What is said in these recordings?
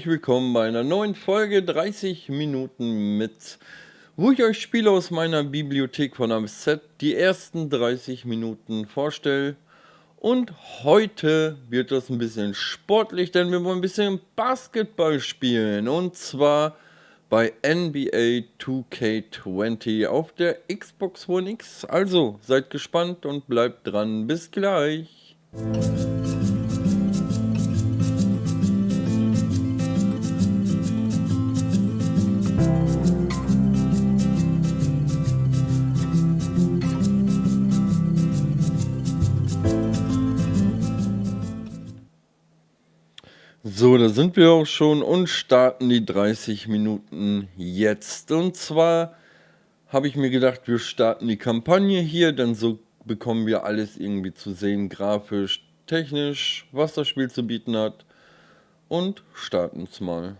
Willkommen bei einer neuen Folge 30 Minuten mit, wo ich euch Spiele aus meiner Bibliothek von A-Z, die ersten 30 Minuten vorstelle. Und heute wird das ein bisschen sportlich, denn wir wollen ein bisschen Basketball spielen. Und zwar bei NBA 2K20 auf der Xbox One X. Also seid gespannt und bleibt dran. Bis gleich. So, da sind wir auch schon und starten die 30 Minuten jetzt. Und zwar habe ich mir gedacht, wir starten die Kampagne hier, denn so bekommen wir alles irgendwie zu sehen, grafisch, technisch, was das Spiel zu bieten hat. Und starten es mal.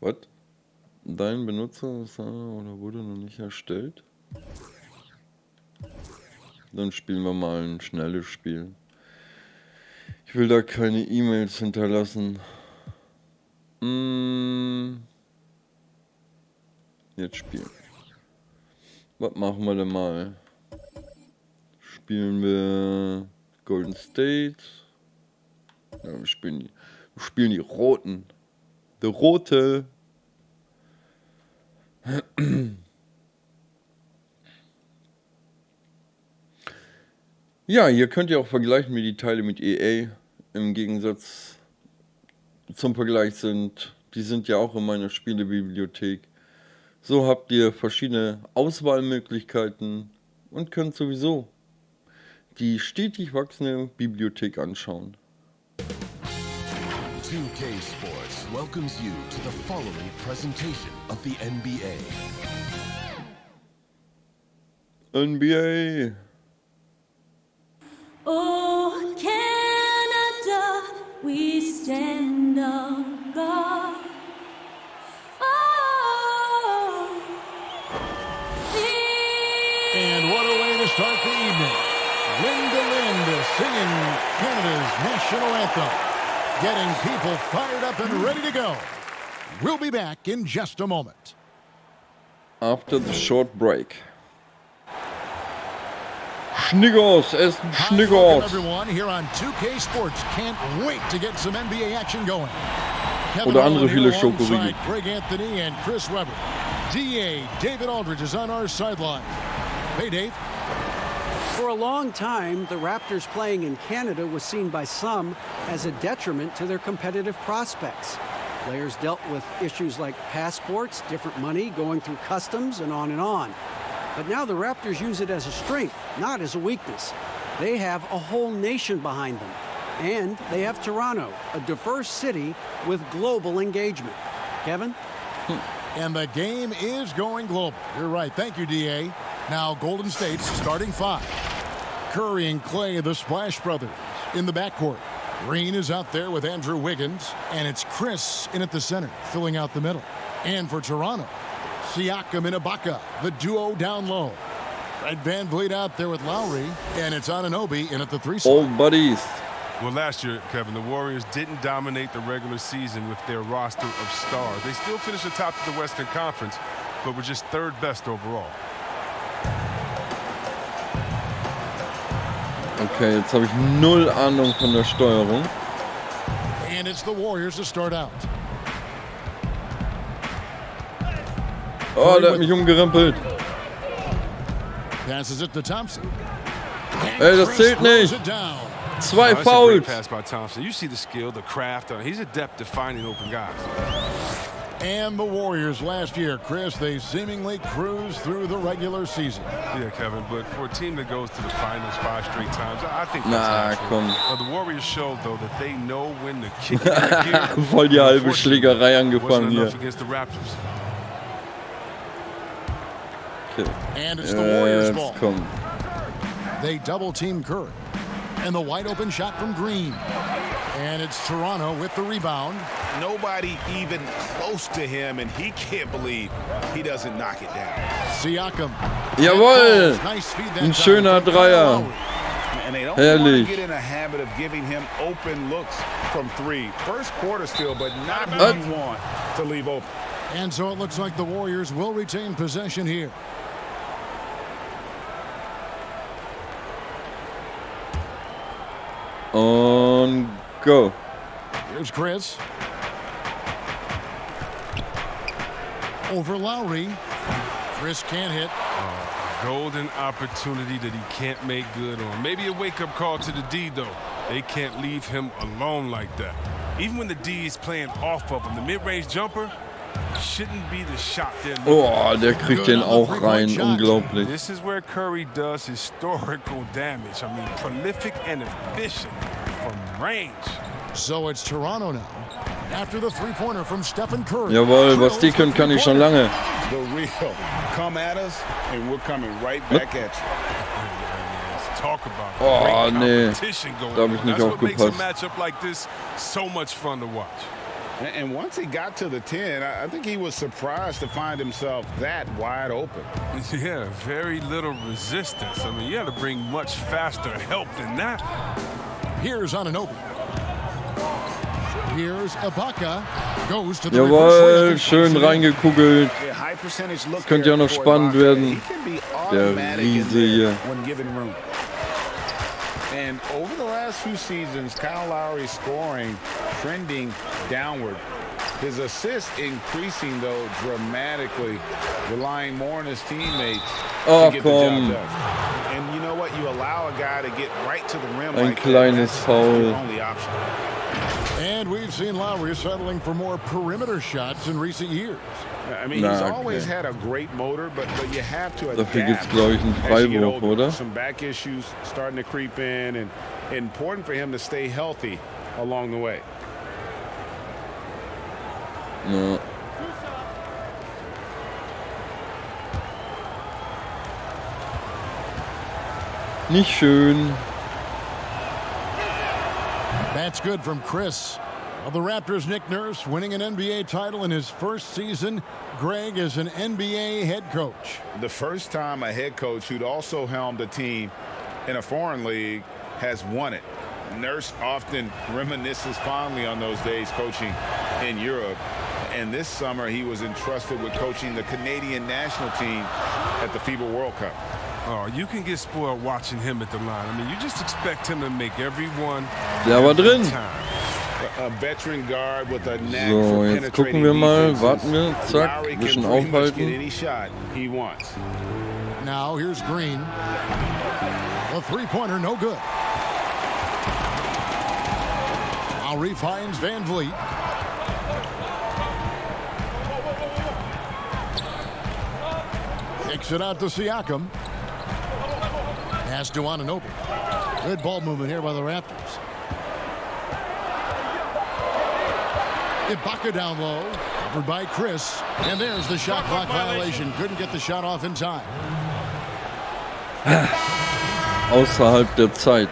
Was? Dein Benutzer oder wurde noch nicht erstellt? Dann spielen wir mal ein schnelles Spiel. Ich will da keine E-Mails hinterlassen. Jetzt spielen. Was machen wir denn mal? Spielen wir Golden State? Ja, wir spielen die Roten. Die Rote. Ja, hier könnt ihr auch vergleichen, wie die Teile mit EA im Gegensatz zum Vergleich sind. Die sind ja auch in meiner Spielebibliothek. So habt ihr verschiedene Auswahlmöglichkeiten und könnt sowieso die stetig wachsende Bibliothek anschauen. 2K Sports welcomes you to the following presentation of the NBA. NBA. Oh, Canada, we stand on guard. Oh, And what a way to start the evening. Linda Lind singing Canada's national anthem. Getting people fired up and ready to go. We'll be back in just a moment. After the short break. Schniggers, ersten Schniggers. Everyone here on 2K Sports can't wait to get some NBA action going. Oder andere viele Schokoriegel. Greg Anthony and Chris Webber. DA David Aldridge is on our sideline. Hey, Dave. For a long time, the Raptors playing in Canada was seen by some as a detriment to their competitive prospects. Players dealt with issues like passports, different money, going through customs, and on and on. But now the Raptors use it as a strength, not as a weakness. They have a whole nation behind them. And they have Toronto, a diverse city with global engagement. Kevin? And the game is going global. You're right. Thank you, DA. Now Golden State's starting five. Curry and Clay, the Splash Brothers, in the backcourt. Green is out there with Andrew Wiggins, and it's Chris in at the center, filling out the middle. And for Toronto, Siakam and Ibaka, the duo down low. Fred VanVleet out there with Lowry, and it's Anunoby in at the three spot. Old buddies. Well, last year, Kevin, the Warriors didn't dominate the regular season with their roster of stars. They still finished atop of the Western Conference, but were just third best overall. Okay, jetzt habe ich null Ahnung von der Steuerung. And it's the Warriors to start out. Oh, der hat mich umgerempelt. Passes it to Thompson. Ey, das zählt nicht. Zwei That's a great Fouls. pass by Thompson. You see the skill, the craft. He's adept at finding open guys. And the Warriors last year, Chris, they seemingly cruised through the regular season. Yeah, Kevin, but for a team that goes to the finals 5 straight times, I think Na, that's komm. natural. The Warriors showed, though, that they know when to kick it out here. Voll die halbe Schlägerei angefangen Wasn't hier. enough against the Raptors. Okay. And it's the Warriors' ball. Jetzt komm. They double team Curry. And the wide open shot from Green. And it's Toronto with the rebound. Nobody even close to him, and he can't believe he doesn't knock it down. Siakam. Jawohl! Nice feed that Ein time schöner from Dreier. Lowry. And they don't want to Herrlich. get in a habit of giving him open looks from three. First quarter still, but not who you want to leave open. And so it looks like the Warriors will retain possession here. Und go. Here's Chris. Over Lowry. Chris can't hit. Golden opportunity that he can't make good on. Maybe a wake-up call to the D, though. They can't leave him alone like that. Even when the D is playing off of him, the mid-range jumper shouldn't be the shot they're looking Oh, der kriegt den auch rein. Unglaublich. This is where Curry does historical damage. I mean, prolific and efficient from range. So it's Toronto now. After the three-pointer from Stephen Curry. Jawohl, was die können, kann ich schon lange. The real. Come at us, and we're coming right back at you. Talk about Oh, great nee. competition going Da hab ich on. nicht That's what makes a aufgepasst. matchup like this so much fun to watch. And once he got to the 10, I think he was surprised to find himself that wide open. Yeah, very little resistance. I mean, you had to bring much faster help than that. Here's on an open. Here's Ibaka. Goes to the Jawohl, reverse schön reingekugelt. Yeah, high percentage look könnte ja there noch for spannend Ibaka. werden. He can be Der automatic in Riese there hier. when given room. And over the last few seasons, Kyle Lowry's scoring trending downward. His assists increasing, though, dramatically, relying more on his teammates Oh, to get the job komm. done. And you know what? You allow a guy to get right to the rim Ein like that, kleines that's Foul. your only option. And we've seen Lowry settling for more perimeter shots in recent years. I mean, he's always had a great motor, but you have to adapt. Dafür gibt's, glaube ich, einen as you get Freiwurf, older. oder? Some back issues starting to creep in, and important for him to stay healthy along the way. Ja. Nicht schön. That's good from Chris. Well, the Raptors' Nick Nurse winning an NBA title in his first season. Greg is an NBA head coach. The first time a head coach who'd also helmed a team in a foreign league has won it. Nurse often reminisces fondly on those days coaching in Europe. And this summer, he was entrusted with coaching the Canadian national team at the FIBA World Cup. Oh, you can get spoiled watching him at the line. I mean, you just expect him to make every one. Der war drin. Time. A veteran guard with a knack So, for jetzt gucken penetrating wir mal. defenses. Warten wir. Zack. Lowry can Bisschen pretty much get aufhalten. any shot he wants. Now here's Green. The three-pointer, no good. Lowry finds Van Vliet. Kicks it out to Siakam. Pass to Anunoby. Good ball movement here by the Raptors. Ibaka down low. Covered by Chris. And there's the shot clock violation. Couldn't get the shot off in time. Außerhalb der Zeit.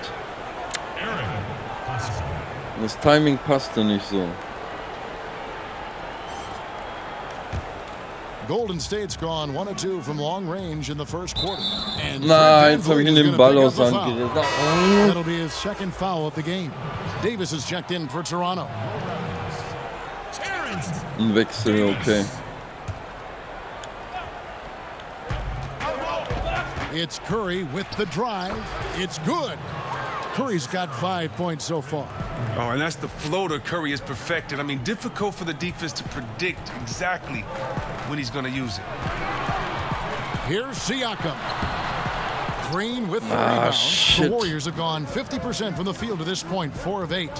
Das Timing passte nicht so. Golden State's gone 1 of 2 from long range in the first quarter. And Na, Fred jetzt habe ich VanVleet ihn is den gonna Ball pick up aus the der Hand foul. gerissen. That'll be his second foul of the game. Davis is checked in for Toronto. Ein Wechsel, okay. It's Curry with the drive. It's good. Curry's got 5 points so far. Oh, and that's the floater Curry has perfected. I mean, difficult for the defense to predict exactly when he's going to use it. Here's Siakam. Green with the Ah, rebound. shit. The Warriors have gone 50% from the field to this point, 4 of 8.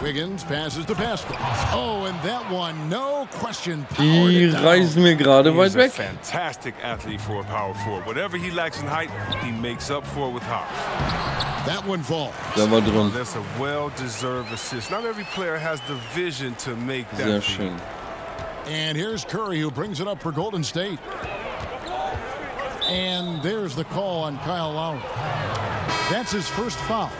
Wiggins passes to Pascal. Oh, and that one, no question. powered Die it down. reisen mir gerade weit He's a weg. fantastic athlete for a power forward. Whatever he lacks in height, he makes up for it with hops. That one falls. Der war drin. That's a well-deserved assist. Not every player has the vision to make that. Sehr feed. schön. And here's Curry, who brings it up for Golden State. And there's the call on Kyle Lowry. That's his first foul.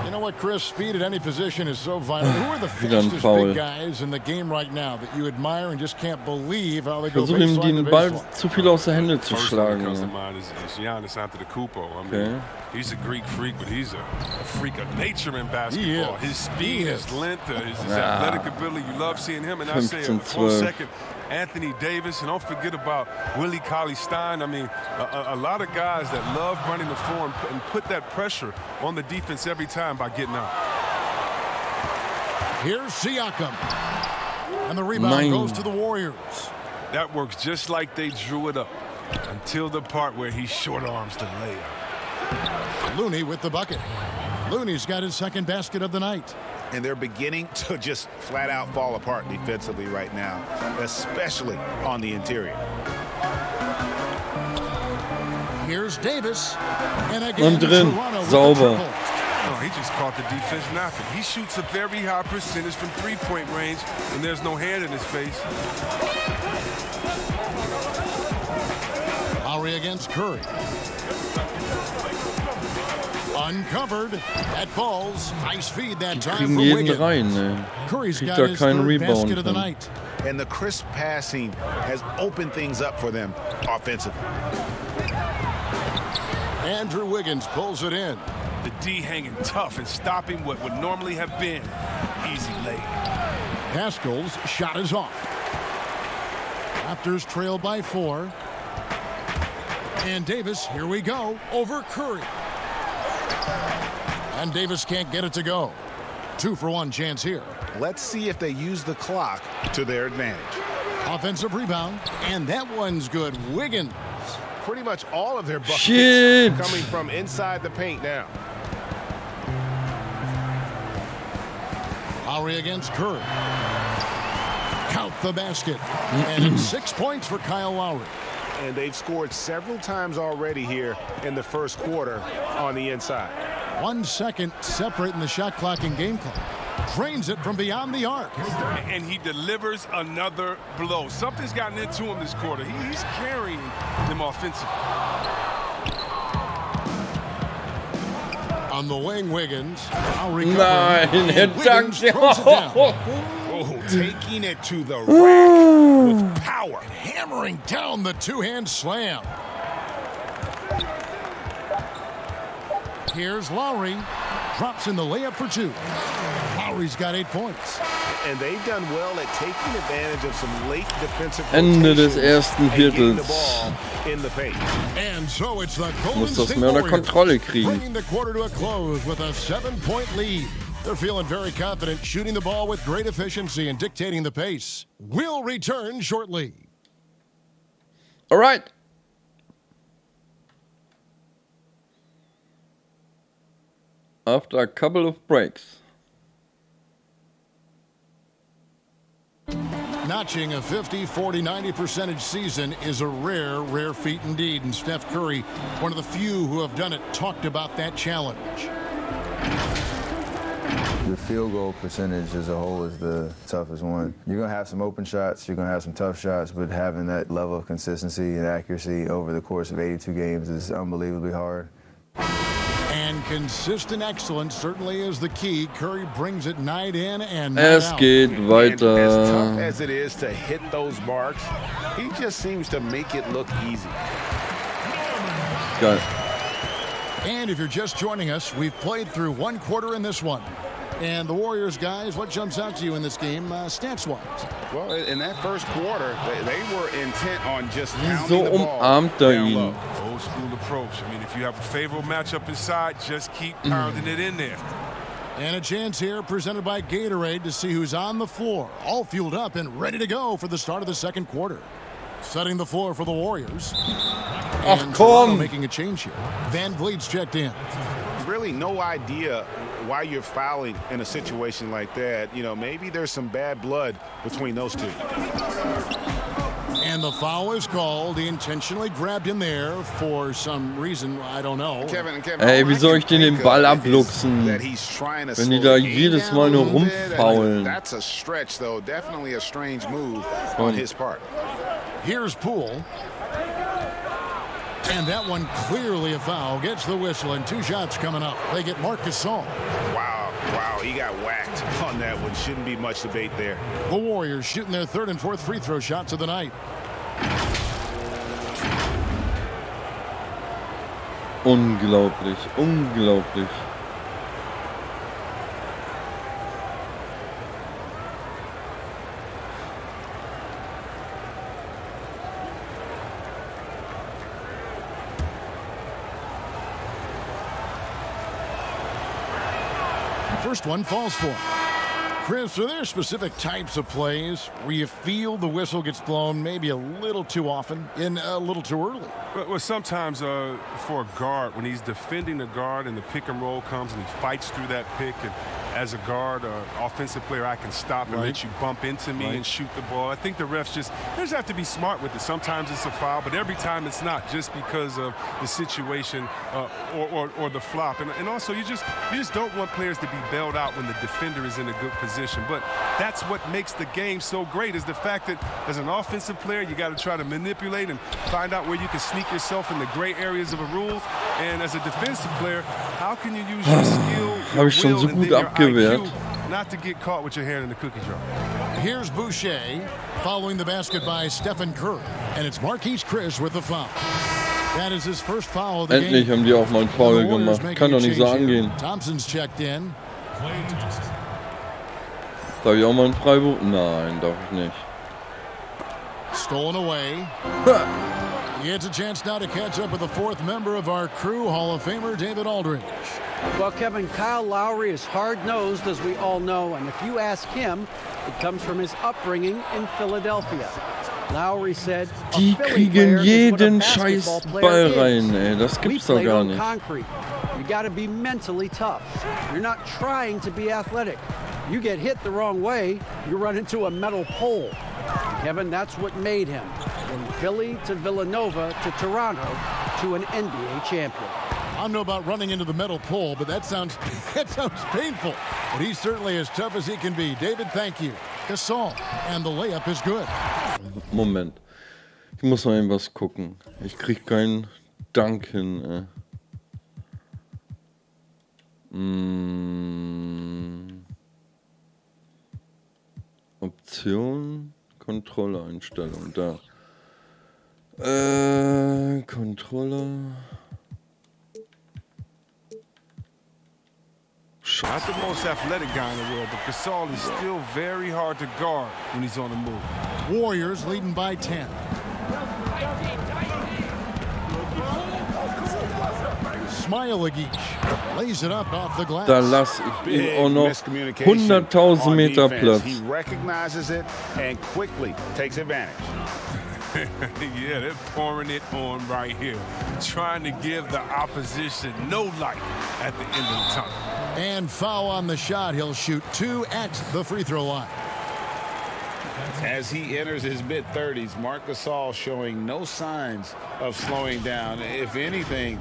You know what, Chris? Speed at any position is so vital. Who are the Wieder ein fastest Foul. big guys in the game right now that you admire and just can't believe how they Ich go versuche ihm baseline to den Ball baseline? zu viel aus der Hände zu First one that schlagen. comes to Ja. mind is Giannis Antetokounmpo. I mean, Okay. he's a Greek freak, but he's a freak of nature in He basketball. is. His speed, He his is. length, his athletic ability. You love seeing him. And I say, for a 15-12. second, Anthony Davis, and don't forget about Willie Cauley-Stein. I mean, a lot of guys that love running the floor and put that pressure on the defense every time by getting out. Here's Siakam. And the rebound Nine. goes to the Warriors. That works just like they drew it up until the part where he short arms the layup. Looney with the bucket. Looney's got his second basket of the night. And they're beginning to just flat out fall apart defensively right now, especially on the interior. Here's Davis. And again, Und drin. Toronto with the Sauber. triple. Oh, he just caught the defense napping. He shoots a very high percentage from three-point range, and there's no hand in his face. Lowry against Curry. Uncovered. That falls. Nice feed that time Kriegen for jeden Wiggins. rein, ne? Curry's Kriegt got da his keinen third Rebound basket of the von. night. And the crisp passing has opened things up for them offensively. Andrew Wiggins pulls it in. The D hanging tough and stopping what would normally have been easy lay. Haskell's shot is off. Raptors trail by 4. And Davis, here we go, over Curry. And Davis can't get it to go. 2-for-1 chance here. Let's see if they use the clock to their advantage. Offensive rebound, and that one's good. Wiggins. Pretty much all of their buckets Shit. coming from inside the paint now. Lowry against Curry. Count the basket. And it's 6 points for Kyle Lowry. And they've scored several times already here in the first quarter on the inside. 1 second separating the shot clock and game clock. Drains it from beyond the arc. And he delivers another blow. Something's gotten into him this quarter. He's carrying them offensively. On the wing, Wiggins. Lowry Nein, covering, er and Wiggins dankt. throws it down. Oh, taking it to the rack with power. Hammering down the two-hand slam. Here's Lowry. Drops in the layup for 2. Lowry's got 8 points. And they've done well at taking advantage of some late defensive Ende des rotations ersten and getting the Viertels. ball in the paint. And so it's the Golden Muss das State mehr unter Warriors Kontrolle kriegen. bringing the quarter to a close with a 7-point lead. They're feeling very confident, shooting the ball with great efficiency and dictating the pace. We'll return shortly. All right. After a couple of breaks. Notching a 50, 40, 90% season is a rare, rare feat indeed. And Steph Curry, one of the few who have done it, talked about that challenge. The field goal percentage as a whole is the toughest one. You're going to have some open shots, you're going to have some tough shots, but having that level of consistency and accuracy over the course of 82 games is unbelievably hard. And consistent excellence certainly is the key. Curry brings it night in and night Es out. geht And as tough weiter. as it is to hit those marks, he just seems to make it look easy. Geil. And if you're just joining us, we've played through 1 quarter in this one. And the Warriors, guys, what jumps out to you in this game, stats-wise? Well, in that first quarter, they were intent on just Wieso pounding the ball umarmt er down ihn? low. Old school approach. I mean, if you have a favorable matchup inside, just keep pounding it in there. And a chance here presented by Gatorade to see who's on the floor, all fueled up and ready to go for the start of the second quarter. Setting the floor for the Warriors. Ach And Toronto komm. making a change here. Van Vliet's checked in. Really no idea why you're fouling in a situation like that. You know, maybe there's some bad blood between those two. And the foul is called. He intentionally grabbed him there for some reason, I don't know. Kevin, Ey, all wie I soll can ich denn den think Ball of is abluchsen, that he's trying to wenn die slow da the game jedes down Mal a nur little bit. rumfaulen? That's a stretch, though. Definitely a strange move Oh. on his part. Here's Poole. And that one clearly a foul. Gets the whistle and 2 shots coming up. They get Marc Gasol. Wow. Wow, he got whacked on that one. Shouldn't be much debate there. The Warriors shooting their third and fourth free throw shots of the night. Unglaublich, unglaublich. First one falls for him. Chris, are there specific types of plays where you feel the whistle gets blown maybe a little too often and a little too early? Well, sometimes for a guard, when he's defending the guard and the pick and roll comes and he fights through that pick, and as a guard, offensive player, I can stop and let you bump into me and shoot the ball. I think the refs just have to be smart with it. Sometimes it's a foul, but every time it's not, just because of the situation or the flop. And also, you just don't want players to be bailed out when the defender is in a good position. But that's what makes the game so great, is the fact that as an offensive player, you got to try to manipulate and find out where you can sneak yourself in the gray areas of a rule. And as a defensive player, how can you use your skill, Habe ich schon so gut abgewehrt. not to get caught with your hand in the cookie jar? Here's Boucher following the basket by Stephen Curry. And it's Marquise Chris with the foul. That is his first foul of the Endlich game. haben die auch mal einen Foul gemacht. Kann doch nicht so angehen. Thompson's checked in. Darf ich auch mal einen Freiwurf? Nein, darf ich nicht. Stolen away. He gets a chance now to catch up with the fourth member of our crew, Hall of Famer David Aldridge. Well, Kevin, Kyle Lowry is hard-nosed, as we all know, and if you ask him, it comes from his upbringing in Philadelphia. Lowry said, Die kriegen jeden scheiß Ball rein, ey. Das gibt's doch gar nicht. Concrete. You got to be mentally tough. You're not trying to be athletic. You get hit the wrong way, you run into a metal pole. Kevin, that's what made him. From Philly to Villanova to Toronto to an NBA champion. I don't know about running into the metal pole, but that sounds painful. But he's certainly as tough as he can be. David, thank you. Gasol, and the layup is good. Moment. Ich muss mal eben was gucken. Ich krieg keinen Dank hin. Option, Kontrolle-Einstellung, da. Controller. Not the most athletic guy in the world, but Gasol is still very hard to guard when he's on the move. Warriors leading by 10. Smailagic lays it up off the glass. Da lass ich ihm auch noch 100.000 Meter Platz. He recognizes it and quickly takes advantage. Yeah, they're pouring it on right here, trying to give the opposition no light at the end of the tunnel. And foul on the shot. He'll shoot 2 at the free throw line. As he enters his mid-30s, Marc Gasol showing no signs of slowing down. If anything,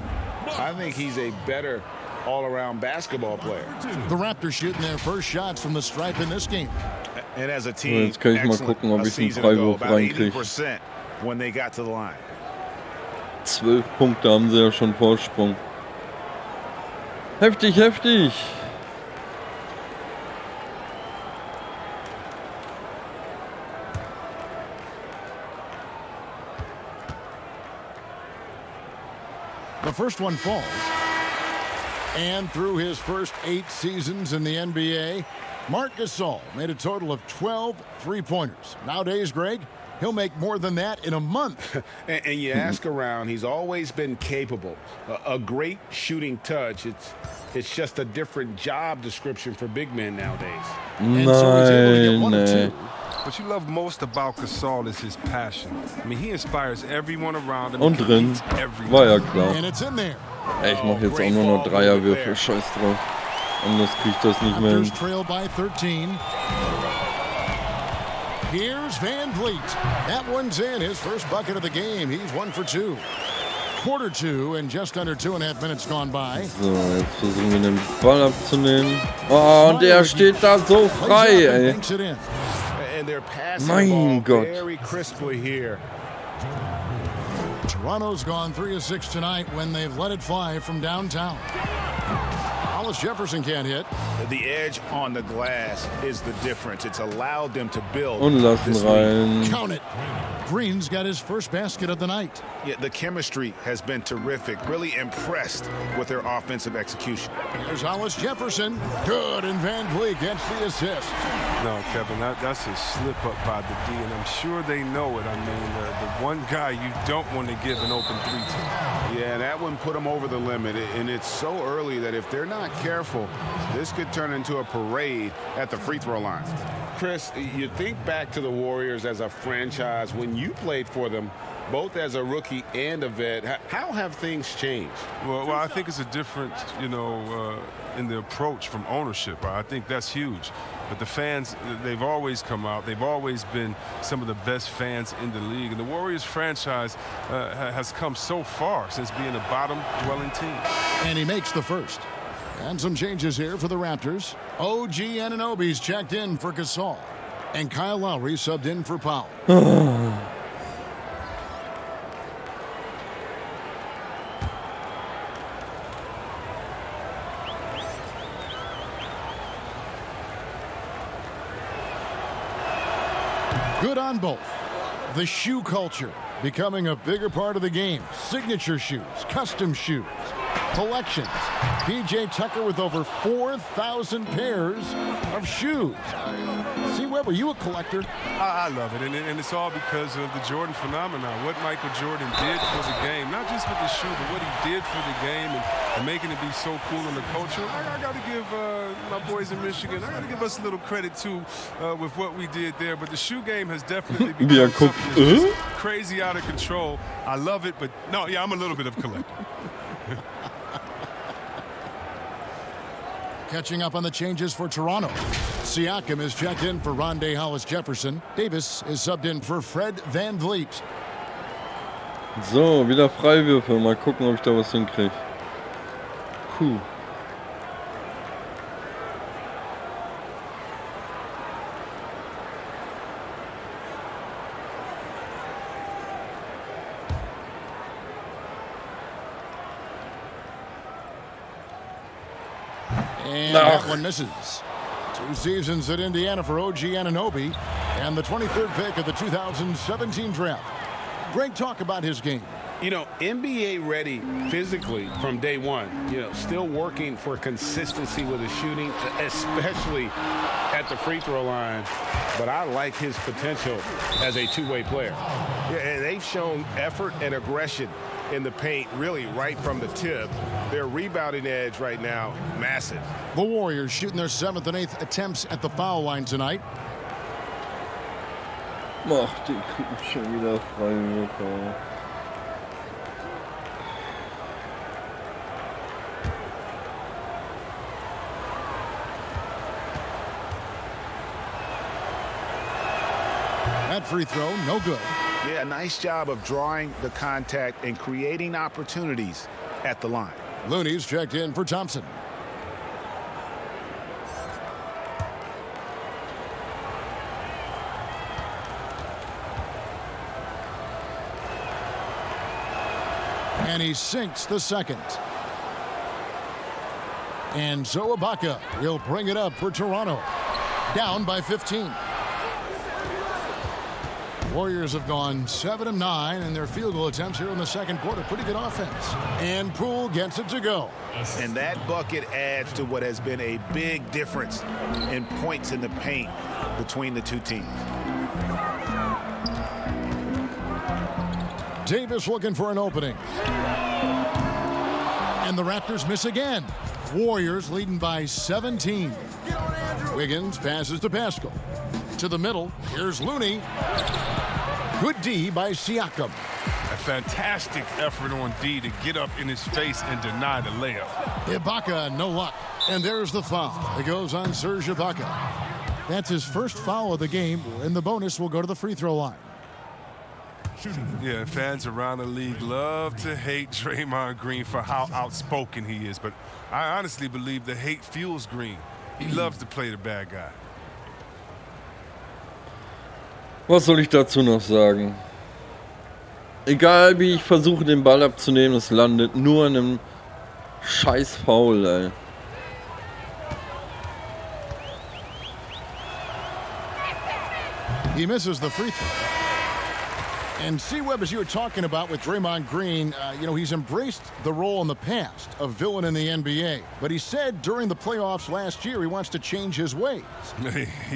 I think he's a better all-around basketball player. The Raptors shooting their first shots from the stripe in this game. And as a team, Jetzt kann ich mal gucken, ob ich einen Freiwurf reinkriege. When they got to the line. 12 Punkte haben sie ja schon Vorsprung. Heftig, heftig. The first one falls. And through his first 8 seasons in the NBA, Marc Gasol made a total of 12 three-pointers. Nowadays, Greg, he'll make more than that in a month. and you ask around, he's always been capable. A great shooting touch. It's just a different job description for big men nowadays. And so he's able to get 1 of 2. What you love most about Gasol is his passion. I mean, he inspires everyone around him. Und drin. War ja klar. And it's in there. Ey, ich mach jetzt auch nur noch Dreierwürfe. Scheiß drauf. Anders krieg ich das nicht mehr hin. Raptors trail by 13. Here's Van Vliet. That one's in. His first bucket of the game. He's 1 for 2. Quarter 2 and just under 2.5 minutes gone by. So, jetzt versuchen wir den Ball abzunehmen. Oh, und er steht da so frei, ey. Mein Gott. Toronto's gone 3 of 6 tonight when they've let it fly from downtown. Hollis Jefferson can't hit. The edge on the glass is the difference. It's allowed them to build. Und lassen this rein. Count it. Green's got his first basket of the night. Yeah, the chemistry has been terrific. Really impressed with their offensive execution. There's Hollis Jefferson. Good, and Van Vliet gets the assist. No, Kevin, that's a slip up by the D, and I'm sure they know it. I mean, the one guy you don't want to give an open three to. Yeah, that one put them over the limit, and it's so early that if they're not careful, this could turn into a parade at the free throw line. Chris, you think back to the Warriors as a franchise when you played for them, both as a rookie and a vet. How have things changed? Well, I think it's a difference, in the approach from ownership. I think that's huge. But the fans, they've always come out. They've always been some of the best fans in the league. And the Warriors franchise has come so far since being a bottom-dwelling team. And he makes the first. And some changes here for the Raptors. OG Anunoby's checked in for Gasol. And Kyle Lowry subbed in for Powell. Good on both. The shoe culture becoming a bigger part of the game. Signature shoes, custom shoes, collections. PJ Tucker with over 4,000 pairs of shoes. See, Webb, are you a collector? I love it, and it's all because of the Jordan phenomenon. What Michael Jordan did for the game, not just with the shoe, but what he did for the game and making it be so cool in the culture. I got to give my boys in Michigan, I got to give us a little credit, too, with what we did there. But the shoe game has definitely become something that's just crazy out of control. I love it, but no, yeah, I'm a little bit of a collector. Catching up on the changes for Toronto. Siakam is checked in for Rondé Hollis Jefferson. Davis is subbed in for Fred Van Vliet. So, wieder Freiwürfe. Mal gucken, ob ich da was hinkriege. Puh. And that one misses. 2 seasons at Indiana for OG Anunoby and the 23rd pick of the 2017 draft. Great talk about his game. NBA ready physically from day one. Still working for consistency with his shooting, especially at the free throw line. But I like his potential as a two-way player. Yeah, and they've shown effort and aggression in the paint, really right from the tip. Their rebounding edge right now, massive. The Warriors shooting their 7th and 8th attempts at the foul line tonight. Ach, die kriegen schon wieder Freiwürfe. That free throw, no good. Yeah, nice job of drawing the contact and creating opportunities at the line. Looney's checked in for Thompson. And he sinks the second. And so Ibaka will bring it up for Toronto. Down by 15. Warriors have gone 7 of 9 in their field goal attempts here in the second quarter. Pretty good offense. And Poole gets it to go. And that bucket adds to what has been a big difference in points in the paint between the two teams. Davis looking for an opening. And the Raptors miss again. Warriors leading by 17. Wiggins passes to Pascal. To the middle, here's Looney. Good D by Siakam. A fantastic effort on D to get up in his face and deny the layup. Ibaka, no luck. And there's the foul. It goes on Serge Ibaka. That's his first foul of the game, and the bonus will go to the free throw line. Yeah, fans around the league love to hate Draymond Green for how outspoken he is, but I honestly believe the hate fuels Green. He loves to play the bad guy. Was soll ich dazu noch sagen? Egal wie ich versuche den Ball abzunehmen, es landet nur in einem scheiß Foul, ey. He misses the free throw. And C-Web, as you were talking about with Draymond Green, he's embraced the role in the past of villain in the NBA. But he said during the playoffs last year he wants to change his ways.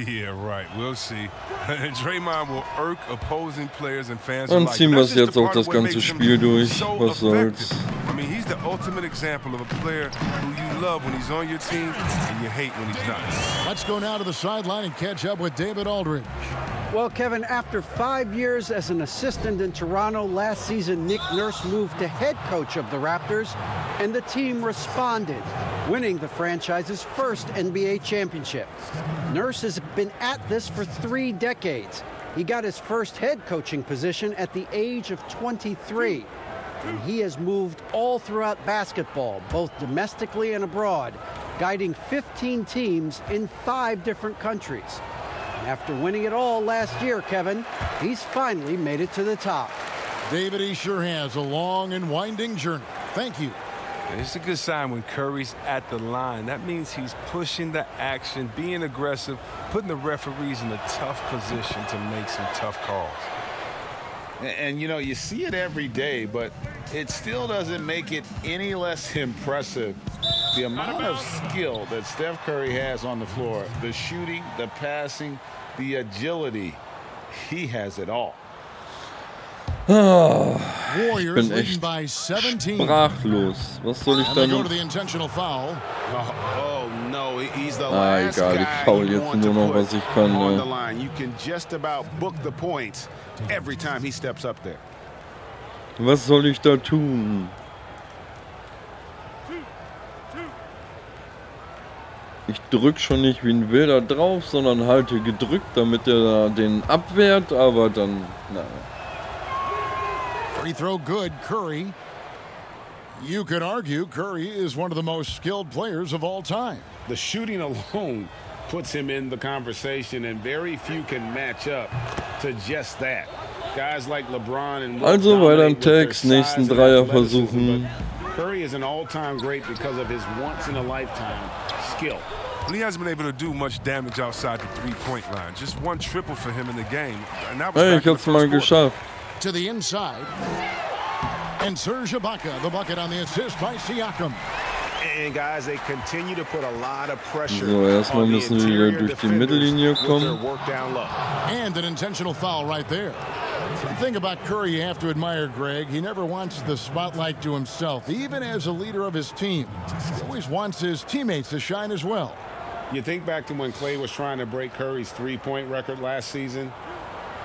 Yeah, right. We'll see. Draymond will irk opposing players and fans. Dann ziehen wir es jetzt auch das ganze Spiel durch. Was soll's. I mean, he's the ultimate example of a player who you love when he's on your team and you hate when he's not. Let's go now to the sideline and catch up with David Aldridge. Well, Kevin, after 5 years as an assistant in Toronto, last season Nick Nurse moved to head coach of the Raptors, and the team responded, winning the franchise's first NBA championship. Nurse has been at this for 3 decades. He got his first head coaching position at the age of 23. And he has moved all throughout basketball, both domestically and abroad, guiding 15 teams in 5 different countries. And after winning it all last year, Kevin, he's finally made it to the top. David, he sure has a long and winding journey. Thank you. And it's a good sign when Curry's at the line. That means he's pushing the action, being aggressive, putting the referees in a tough position to make some tough calls. And you see it every day, but it still doesn't make it any less impressive. The amount of skill that Steph Curry has on the floor, the shooting, the passing, the agility, he has it all. Warriors leading by 17. Sprachlos. Was soll ich da Go noch? to the intentional foul. Oh no, he's the last Egal, ich guy faul you jetzt want to nur noch, put was ich kann. on the line. You can just about book the points every time he steps up there. Was soll ich da tun? Ich drück schon nicht wie ein Wilder drauf, sondern halte gedrückt, damit er den abwehrt, aber dann, naja. Free throw good, Curry. You could argue Curry is one of the most skilled players of all time. The shooting alone puts him in the conversation, and very few can match up to just that. Guys like LeBron and Also weiter im Text, nächsten Dreier versuchen. Curry is an all-time great because of his once-in-a-lifetime skill. He hasn't been able to do much damage outside the three-point line. Just one triple for him in the game. And that was Hey, back ich in the hab's mal first quarter. To geschafft. the inside. And Serge Ibaka, the bucket on the assist by Siakam. And guys, they continue to put a lot of pressure So, erstmal on the müssen wir wieder interior durch die defenders Mittellinie with their kommen. work down low. And an intentional foul right there. The thing about Curry you have to admire, Greg, he never wants the spotlight to himself, even as a leader of his team. He always wants his teammates to shine as well. You think back to when Klay was trying to break Curry's three-point record last season.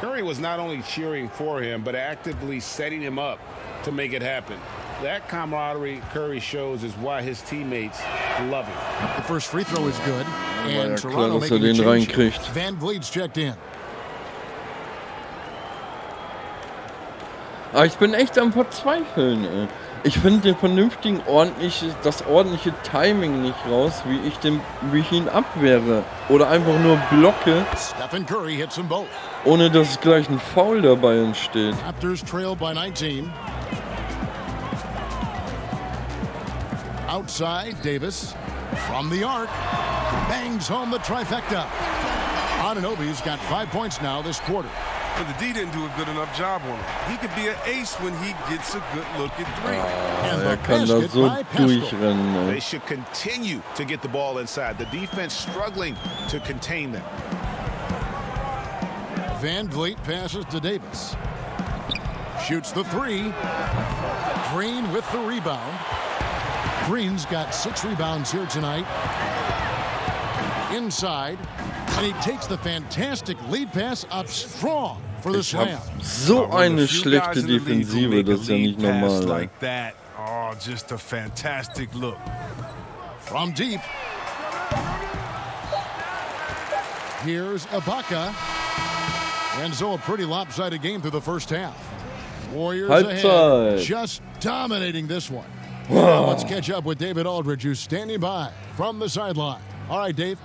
Curry was not only cheering for him, but actively setting him up to make it happen. That camaraderie Curry shows is why his teammates love him. The first free throw is good. War And ja Toronto klar, dass er making a den change. reinkriegt. Van Vliet's checked in. Aber ich bin echt am Verzweifeln, ey. Ich finde das ordentliche Timing nicht raus, wie ich ihn abwehre. Oder einfach nur blocke, Stephen Curry hits them both. ohne dass gleich ein Foul dabei entsteht. Raptors trail by 19. Outside, Davis from the arc bangs home the trifecta. Anunoby's got 5 points now this quarter. But the D didn't do a good enough job on him. He could be an ace when he gets a good look at three. And Er the kann da basket so by Pascal. durchrennen, They ey. should continue to get the ball inside. The defense struggling to contain them. Van Vliet passes to Davis. Shoots the three. Green with the rebound. Green's got 6 rebounds here tonight. Inside. And he takes the fantastic lead pass up strong for the Ich hab slam. so When a eine few schlechte guys in the league will Defensive, make a das ist ja lead nicht pass normal, ey. like that. Oh, just a fantastic look. From deep. Here's Ibaka. And so a pretty lopsided game through the first half. Warriors ahead, Halbzeit. just dominating this one. Now let's catch up with David Aldridge, who's standing by from the sideline. All right, Dave.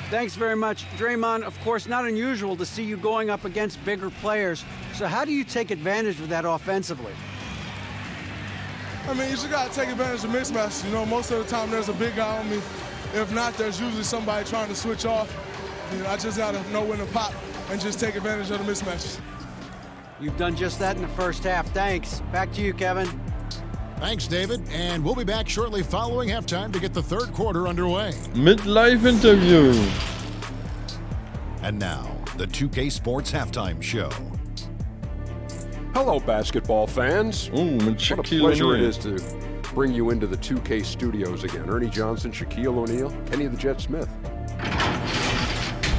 Thanks very much. Draymond, of course, not unusual to see you going up against bigger players. So how do you take advantage of that offensively? I mean, you just got to take advantage of mismatches. You know, most of the time there's a big guy on me. If not, there's usually somebody trying to switch off. I just got to know when to pop and just take advantage of the mismatches. You've done just that in the first half. Thanks. Back to you, Kevin. Thanks, David. And we'll be back shortly following halftime to get the third quarter underway. Mit Live-Interview. And now, the 2K Sports Halftime Show. Hello, basketball fans. Mit What a Shaquille pleasure it O'Neal. is to bring you into the 2K studios again. Ernie Johnson, Shaquille O'Neal, Kenny the Jet Smith.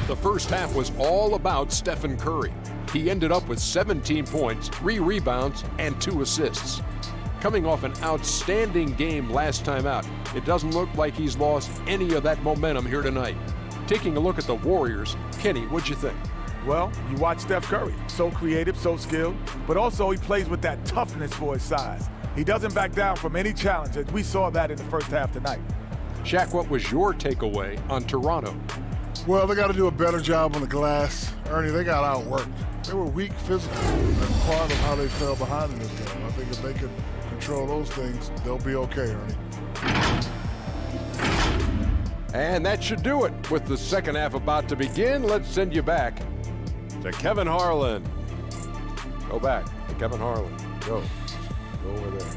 The first half was all about Stephen Curry. He ended up with 17 points, 3 rebounds, and 2 assists. Coming off an outstanding game last time out, it doesn't look like he's lost any of that momentum here tonight. Taking a look at the Warriors, Kenny, what'd you think? Well, you watch Steph Curry, so creative, so skilled, but also he plays with that toughness for his size. He doesn't back down from any challenge, and we saw that in the first half tonight. Shaq, what was your takeaway on Toronto? Well, they got to do a better job on the glass. Ernie, they got outworked. They were weak physically. That's part of how they fell behind in this game. I think if they could control those things, they'll be okay, Ernie. And that should do it. With the second half about to begin, let's send you back to Kevin Harlan. Go back to Kevin Harlan. Go. Go over there.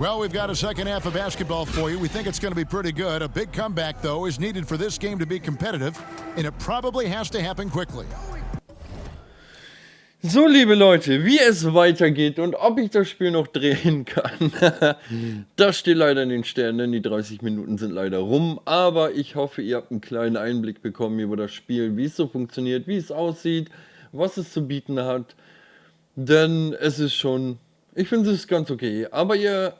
Well, we've got a second half of basketball for you. We think it's going to be pretty good. A big comeback, though, is needed for this game to be competitive, and it probably has to happen quickly. So, liebe Leute, wie es weitergeht und ob ich das Spiel noch drehen kann, das steht leider in den Sternen, denn die 30 Minuten sind leider rum. Aber ich hoffe, ihr habt einen kleinen Einblick bekommen über das Spiel, wie es so funktioniert, wie es aussieht, was es zu bieten hat. Denn es ist schon, ich finde es ist ganz okay. Aber ihr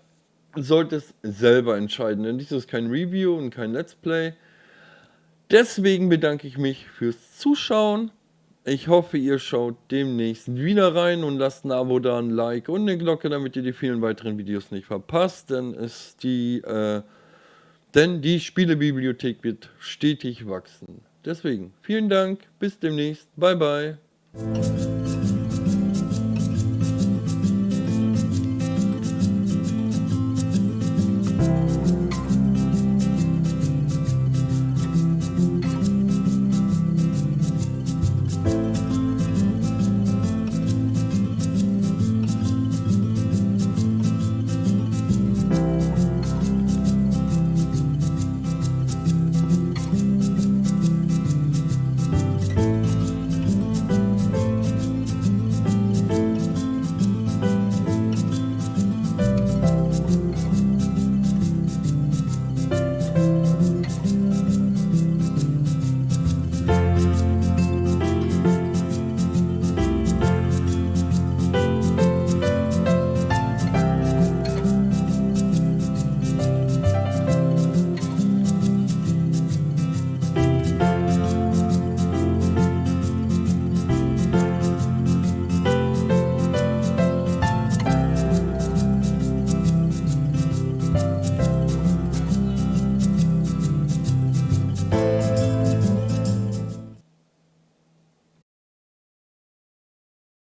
sollt es selber entscheiden, denn dies ist kein Review und kein Let's Play. Deswegen bedanke ich mich fürs Zuschauen. Ich hoffe, ihr schaut demnächst wieder rein und lasst ein Abo da, ein Like und eine Glocke, damit ihr die vielen weiteren Videos nicht verpasst, denn die Spielebibliothek wird stetig wachsen. Deswegen, vielen Dank, bis demnächst, bye bye.